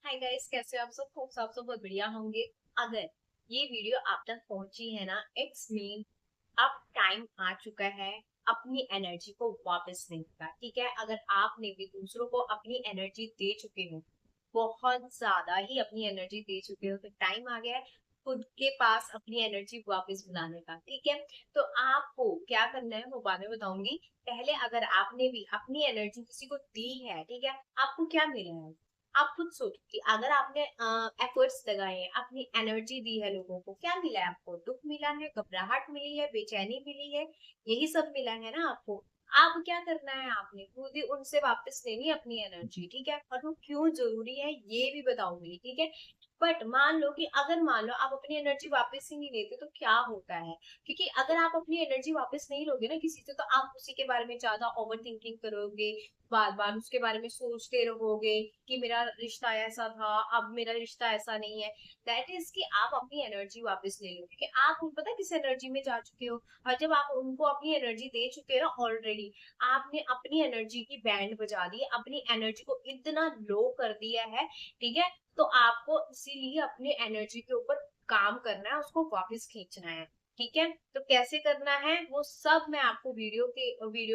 Hi guys, कैसे हो आप सब? होप आप सब बहुत बढ़िया होंगे। अगर ये वीडियो आप तक पहुंची है ना, इट्स मीन अब टाइम आ चुका है अपनी एनर्जी को वापस लेने का। ठीक है, अगर आपने भी दूसरों को अपनी एनर्जी दे चुके हो, बहुत ज्यादा ही अपनी एनर्जी दे चुके हो, तो टाइम आ गया है खुद के पास अपनी एनर्जी वापस बुलाने का। ठीक है, तो आपको क्या करना है वो बाद में बताऊंगी। पहले अगर आपने भी अपनी एनर्जी किसी को दी है, ठीक है, आपको क्या मिला है? आप खुद सोचो कि अगर आपने एफर्ट्स लगाए हैं, अपनी एनर्जी दी है, लोगों को क्या मिला है? आपको दुख मिला है, घबराहट मिली है, बेचैनी मिली है, यही सब मिला है ना आपको। अब क्या करना है? आपने खुद ही उनसे वापस लेनी है अपनी एनर्जी। ठीक है, और वो क्यों जरूरी है ये भी बताऊंगी। ठीक है, बट मान लो कि अगर मान लो आप अपनी एनर्जी वापस ही नहीं लेते तो क्या होता है? क्योंकि अगर आप अपनी एनर्जी वापस नहीं लोगे ना किसी से, तो आप उसी के बारे में ज्यादा ओवर थिंकिंग करोगे, बार बार उसके बारे में सोचते रहोगे कि मेरा रिश्ता ऐसा था, अब मेरा रिश्ता ऐसा नहीं है। दैट इज कि आप अपनी एनर्जी वापस ले लो, क्योंकि आप उन पता किस एनर्जी में जा चुके हो। और जब आप उनको अपनी एनर्जी दे चुके हो ना ऑलरेडी, आपने अपनी एनर्जी की बैंड बजा दी, अपनी एनर्जी को इतना लो कर दिया है। ठीक है, तो आपको इसीलिए अपनी एनर्जी के ऊपर काम करना है, उसको वापस खींचना है। ठीक है, तो कैसे करना है वो सब मैं आपको वीडियो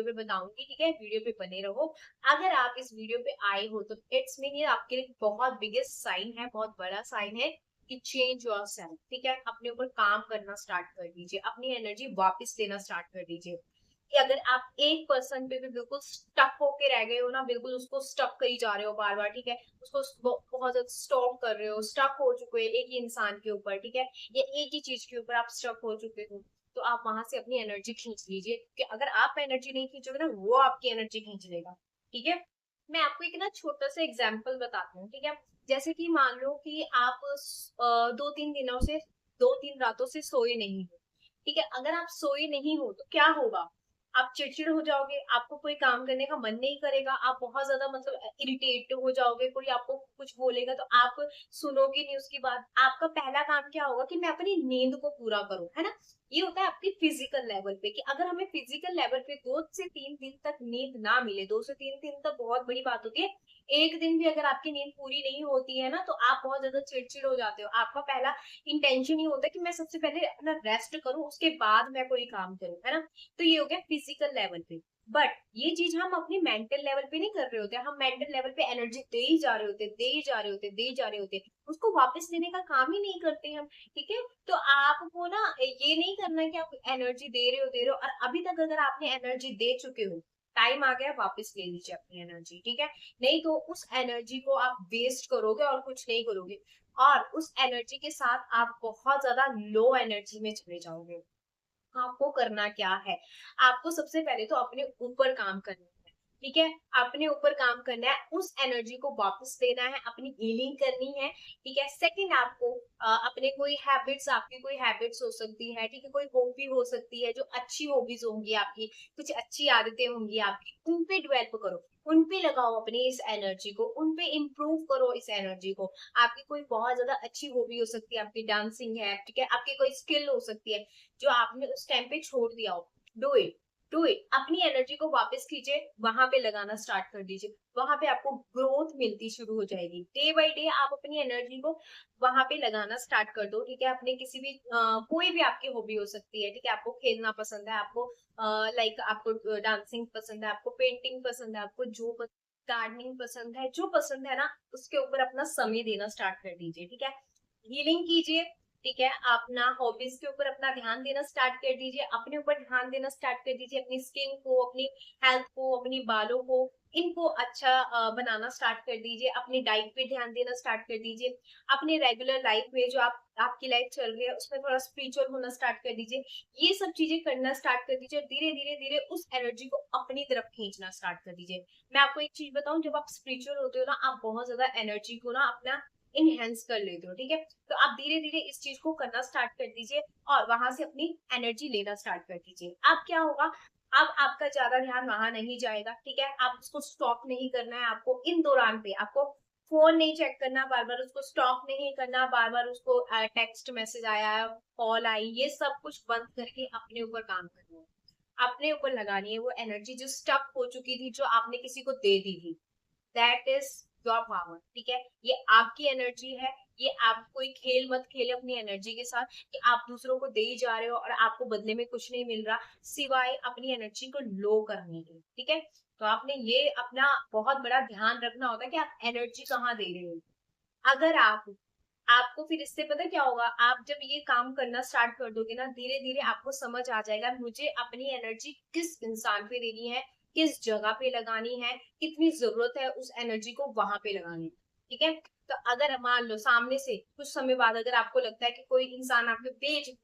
पे बताऊंगी। ठीक है, वीडियो पे बने रहो। अगर आप इस वीडियो पे आए हो तो इट्स मीन ये आपके लिए बहुत बिगेस्ट साइन है, बहुत बड़ा साइन है कि चेंज योर सेल्फ। ठीक है, अपने ऊपर काम करना स्टार्ट कर दीजिए, अपनी एनर्जी वापस लेना स्टार्ट कर दीजिए। कि अगर आप एक पर्सन पे भी बिल्कुल स्टक होके रह गए हो ना, बिल्कुल उसको स्टक करी जा रहे हो बार बार, ठीक है, उसको बहुत ज्यादा स्टॉप कर रहे हो, स्टक हो चुके हो एक ही इंसान के ऊपर, ठीक है, या एक ही चीज के ऊपर आप स्टक हो चुके हो, तो आप वहां से अपनी एनर्जी खींच लीजिए। कि अगर आप एनर्जी नहीं खींचोगे ना, वो आपकी एनर्जी खींच लेगा। ठीक है, मैं आपको एक ना छोटा सा एग्जाम्पल बताती हूँ। ठीक है, जैसे कि मान लो कि आप 2-3 दिनों से, 2-3 रातों से सोए नहीं हो। ठीक है, अगर आप सोए नहीं हो तो क्या होगा? आप चिड़चिड़ हो जाओगे, आपको कोई काम करने का मन नहीं करेगा, आप बहुत ज्यादा मतलब इरिटेट हो जाओगे, कोई आपको कुछ बोलेगा तो आप सुनोगे नहीं उसकी बात। आपका पहला काम क्या होगा कि मैं अपनी नींद को पूरा करूं, है ना। ये होता है आपकी फिजिकल लेवल पे, कि अगर हमें फिजिकल लेवल पे 2 से 3 दिन तक नींद ना मिले, 2 से 3 दिन तक बहुत बड़ी बात होती है। एक दिन भी अगर आपकी नींद पूरी नहीं होती है ना, तो आप बहुत ज्यादा चिड़चिड़ हो जाते हो। आपका पहला इंटेंशन ही होता है कि मैं सबसे पहले अपना रेस्ट करूं, उसके बाद मैं कोई काम करूं, है ना। तो ये हो गया फिजिकल लेवल पे। बट ये चीज हम अपनी मेंटल लेवल पे नहीं कर रहे होते, हम मेंटल लेवल पे एनर्जी दे ही जा रहे होते, दे ही जा रहे होते, दे ही जा रहे होते, उसको वापस लेने का काम ही नहीं करते हम। ठीक है, तो आपको ना ये नहीं करना है कि आप एनर्जी दे रहे हो और अभी तक अगर आपने एनर्जी दे चुके हो, टाइम आ गया वापस ले लीजिए अपनी एनर्जी। ठीक है, नहीं तो उस एनर्जी को आप वेस्ट करोगे और कुछ नहीं करोगे, और उस एनर्जी के साथ आप बहुत ज्यादा लो एनर्जी में चले जाओगे। आपको करना क्या है? आपको सबसे पहले तो अपने ऊपर काम करना है। ठीक है, अपने ऊपर काम करना है, उस एनर्जी को वापस लेना है, अपनी हीलिंग करनी है। ठीक है, सेकंड आपको अपने कोई हैबिट्स, आपकी कोई हैबिट्स हो सकती है, ठीक है, कोई हॉबी हो सकती है, जो अच्छी हॉबीज होंगी आपकी, कुछ अच्छी आदतें होंगी आपकी, उन पे डेवलप करो, उन पे लगाओ अपनी इस एनर्जी को, उन पे इम्प्रूव करो इस एनर्जी को। आपकी कोई बहुत ज्यादा अच्छी हॉबी हो सकती है, आपकी डांसिंग है, ठीक है, आपकी कोई स्किल हो सकती है जो आपने उस टाइम पे छोड़ दिया हो। डू इट, डू इट, अपनी एनर्जी को वापस कीजिए, वहां पे लगाना स्टार्ट कर दीजिए। वहां पे आपको ग्रोथ मिलती शुरू हो जाएगी, डे बाय डे आप अपनी एनर्जी को वहां पे लगाना स्टार्ट कर दो। ठीक है, अपने किसी भी कोई भी आपकी हॉबी हो सकती है, ठीक है, आपको खेलना पसंद है, आपको लाइक आपको डांसिंग पसंद है, आपको पेंटिंग पसंद है, आपको जो गार्डनिंग पसंद है, जो पसंद है ना, उसके ऊपर अपना समय देना स्टार्ट कर दीजिए। ठीक है, हीलिंग कीजिए। ठीक है, अपना हॉबीज के ऊपर अपना ध्यान देना स्टार्ट कर दीजिए, अपने ऊपर ध्यान देना स्टार्ट कर दीजिए, अपनी स्किन को, अपनी हेल्थ को, अपनी बालों को, इनको अच्छा बनाना स्टार्ट कर दीजिए, अपनी डाइट पे ध्यान देना स्टार्ट कर दीजिए। अपने रेगुलर लाइफ में जो आपकी लाइफ चल रही है उसमें थोड़ा स्पिरिचुअल होना स्टार्ट कर दीजिए। ये सब चीजें करना स्टार्ट कर दीजिए, धीरे धीरे धीरे उस एनर्जी को अपनी तरफ खींचना स्टार्ट कर दीजिए। मैं आपको एक चीज बताऊं, जब आप स्पिरिचुअल होते हो ना, आप बहुत ज्यादा एनर्जी को ना अपना इनहेंस कर लेते हो। ठीक है, तो आप धीरे धीरे इस चीज को करना स्टार्ट कर दीजिए और वहां से अपनी एनर्जी लेना स्टार्ट कर दीजिए। अब क्या होगा? अब आपका ज्यादा ध्यान वहां नहीं जाएगा। ठीक है, आप उसको स्टॉप नहीं करना है, आपको इन दौरान पे आपको फोन नहीं चेक करना, बार बार उसको स्टॉप नहीं करना, बार बार उसको टेक्स्ट मैसेज आया, कॉल आई, ये सब कुछ बंद करके अपने ऊपर काम करना है, अपने ऊपर लगानी है वो एनर्जी जो स्टक हो चुकी थी, जो आपने किसी को दे दी थी। दैट इज योर पावर, ठीक है। ये आपकी एनर्जी है, ये आप कोई खेल मत खेले अपनी एनर्जी के साथ कि आप दूसरों को दे ही जा रहे हो और आपको बदले में कुछ नहीं मिल रहा सिवाय अपनी एनर्जी को लो करने के, ठीक है। तो आपने ये अपना बहुत बड़ा ध्यान रखना होता है कि आप एनर्जी कहाँ दे रहे हो। अगर आपको फिर इससे पता क्या होगा, आप जब ये काम करना स्टार्ट कर दोगे ना, धीरे धीरे आपको समझ आ जाएगा मुझे अपनी एनर्जी किस इंसान पे देनी है, किस जगह पे लगानी है, कितनी जरूरत है उस एनर्जी को वहां पे लगानी है, ठीक है। तो अगर मान लो सामने से कुछ समय बाद अगर आपको लगता है कि कोई इंसान आपके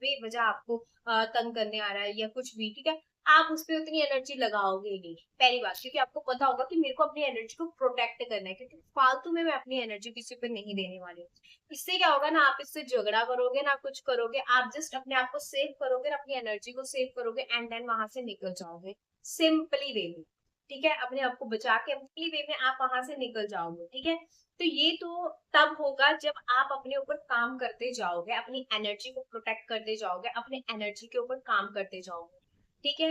बेवजह आपको तंग करने आ रहा है या कुछ भी, ठीक है, आप उस पर उतनी एनर्जी लगाओगे ही नहीं, पहली बात, क्योंकि आपको पता होगा कि मेरे को अपनी एनर्जी को प्रोटेक्ट करना है, क्योंकि फालतू में मैं अपनी एनर्जी किसी पर नहीं देने वाली हूँ। इससे क्या होगा ना, आप इससे झगड़ा करोगे ना कुछ करोगे, आप जस्ट अपने आप को सेव करोगे, अपनी एनर्जी को सेव करोगे एंड देन वहां से निकल जाओगे सिंपली वे में, ठीक है। अपने आप को बचा के सिंपली वे में आप वहां से निकल जाओगे, ठीक है। तो ये तो तब होगा जब आप अपने ऊपर काम करते जाओगे, अपनी एनर्जी को प्रोटेक्ट करते जाओगे, अपने एनर्जी के ऊपर काम करते जाओगे, ठीक है।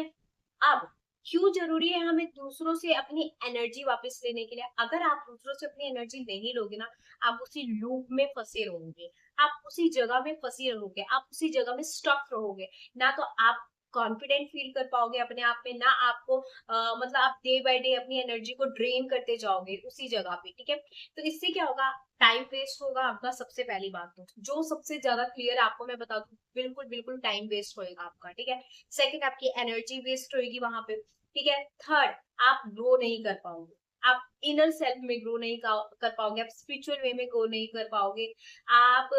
अब क्यों जरूरी है हमें दूसरों से अपनी एनर्जी वापस लेने के लिए? अगर आप दूसरों से अपनी एनर्जी नहीं लोगे ना, आप उसी लूप में फंसे रहोगे, आप उसी जगह में फंसी रहोगे, आप उसी जगह में स्टक रहोगे। ना तो आप कॉन्फिडेंट फील कर पाओगे अपने आप में, ना आपको मतलब आप डे बाय डे अपनी एनर्जी को ड्रेन करते जाओगे उसी जगह पे, ठीक है। तो इससे क्या होगा, टाइम वेस्ट होगा आपका, सबसे पहली बात तो जो सबसे ज्यादा क्लियर आपको मैं बता दूं, बिल्कुल बिल्कुल टाइम वेस्ट होएगा आपका, ठीक है। सेकंड, आपकी एनर्जी वेस्ट होएगी वहां पे, ठीक है। थर्ड, आप ग्रो नहीं कर पाओगे, आप इनर सेल्फ में ग्रो नहीं कर पाओगे, आप स्पिरिचुअल वे में ग्रो नहीं कर पाओगे, आप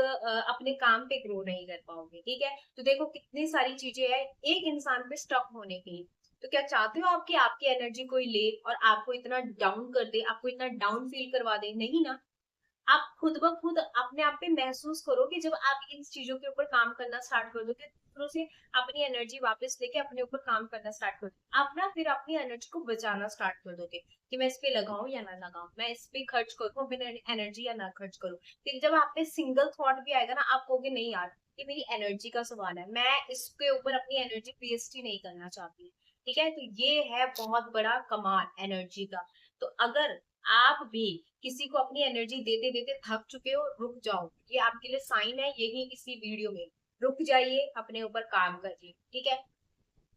अपने काम पे ग्रो नहीं कर पाओगे, ठीक है। तो देखो कितनी सारी चीजें हैं एक इंसान पे स्टक होने के लिए। तो क्या चाहते हो आप कि आपकी एनर्जी कोई ले और आपको इतना डाउन कर दे, आपको इतना डाउन फील करवा दे? नहीं ना। आप खुद ब खुद अपने आप पे महसूस करो कि जब आप इन चीजों के ऊपर काम करना स्टार्ट कर दोगे, दूसरों से अपनी एनर्जी वापस लेके अपने ऊपर काम करना स्टार्ट कर दो, आप ना फिर अपनी एनर्जी को बचाना स्टार्ट कर दोगे कि मैं इस पे लगाऊं या ना लगाऊं, मैं इस पे खर्च करूं अपनी एनर्जी या ना खर्च करूं। फिर जब आप पे सिंगल थॉट भी आएगा ना, आप कहोगे नहीं यार, ये मेरी एनर्जी का सवाल है, मैं इसके ऊपर अपनी एनर्जी वेस्ट ही नहीं करना चाहती, ठीक है। तो ये है बहुत बड़ा कमाल एनर्जी का। तो अगर आप भी किसी को अपनी एनर्जी देते देते थक चुके हो, रुक जाओ, ये आपके लिए साइन है, यही इसी वीडियो में रुक जाइए, अपने ऊपर काम करिए, ठीक है।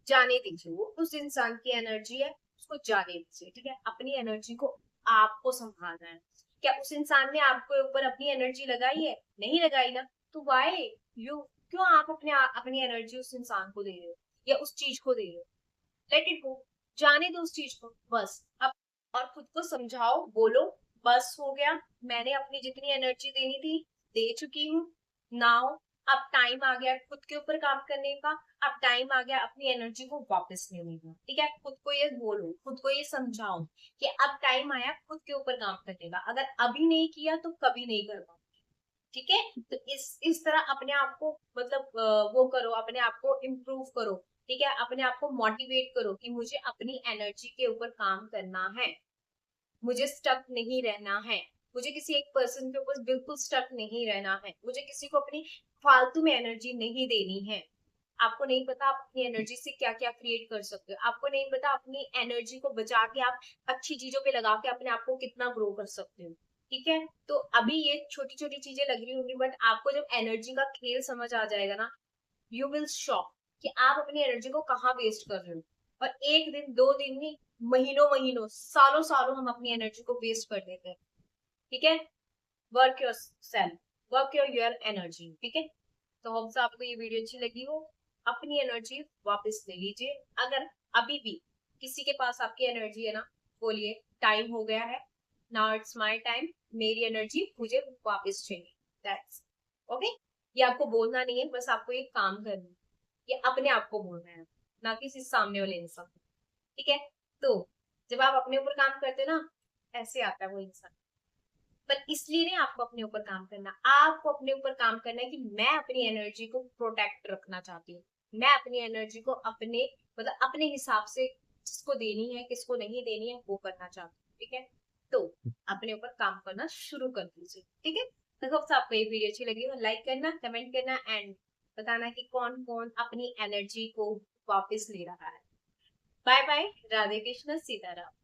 जाने दीजिए, वो उस इंसान की एनर्जी है, उसको जाने दीजिए, ठीक है। अपनी एनर्जी को आपको संभालना है। क्या उस इंसान ने आपके ऊपर अपनी एनर्जी लगाई है? नहीं लगाई ना। तो वाई यू, क्यों आप अपनी एनर्जी उस इंसान को दे रहे हो या उस चीज को दे रहे हो? लेट इट गो, जाने दो उस चीज को बस। अब और खुद को समझाओ, बोलो बस हो गया, मैंने अपनी जितनी एनर्जी देनी थी दे चुकी हूँ। नाउ अब टाइम आ गया खुद के ऊपर काम करने का, अब टाइम आ गया अपनी एनर्जी को वापस लेने का, ठीक है। खुद को ये बोलो, खुद को ये समझाओ कि अब टाइम आया खुद के ऊपर काम करने का, अगर अभी नहीं किया तो कभी नहीं कर पाओ, ठीक है। तो इस तरह अपने आप को मतलब वो करो, अपने आप को इम्प्रूव करो, ठीक है। अपने आप को मोटिवेट करो कि मुझे अपनी एनर्जी के ऊपर काम करना है, मुझे स्टक नहीं रहना है, मुझे किसी एक पर्सन के ऊपर बिल्कुल स्टक नहीं रहना है, मुझे किसी को अपनी फालतू में एनर्जी नहीं देनी है। आपको नहीं पता आप अपनी एनर्जी से क्या क्या क्रिएट कर सकते हो, आपको नहीं पता अपनी एनर्जी को बचा के आप अच्छी चीजों पे लगा के अपने आप को कितना ग्रो कर सकते हो, ठीक है। तो अभी ये छोटी छोटी चीजें लग रही होंगी, बट आपको जब एनर्जी का खेल समझ आ जाएगा ना, यू विल शॉक कि आप अपनी एनर्जी को कहाँ वेस्ट कर रहे हो। और एक दिन दो दिन नहीं, महीनों महीनों सालों सालों हम अपनी एनर्जी को वेस्ट कर देते हैं, ठीक है। Work your self, work your energy, ठीक है। तो होप से आपको ये वीडियो अच्छी लगी हो, अपनी एनर्जी वापस ले लीजिए। अगर अभी भी किसी के पास आपकी एनर्जी है ना, बोलिए टाइम हो गया है, नाउ इट्स माय टाइम, मेरी एनर्जी मुझे वापस चाहिए, दैट्स ओके। ये आपको बोलना नहीं है, बस आपको एक काम करना है, ये अपने आप को बोलना है, ना किसी सामने वाले इंसान, ठीक है। तो जब आप अपने ऊपर काम करते हो ना, ऐसे आता है वो इंसान। पर इसलिए नहीं आपको अपने ऊपर काम करना, आपको अपने ऊपर काम करना है कि मैं अपनी एनर्जी को प्रोटेक्ट रखना चाहती हूँ, मैं अपनी एनर्जी को अपने मतलब अपने हिसाब से किसको देनी है किसको नहीं देनी है वो करना चाहती हूँ, ठीक है। तो अपने ऊपर काम करना शुरू कर दीजिए, ठीक है। तो होप आपको ये वीडियो अच्छी लगी हो, लाइक करना, कमेंट करना एंड बताना कि कौन कौन अपनी एनर्जी को वापस ले रहा है। Bye bye, Radhe Krishna, Sitaram.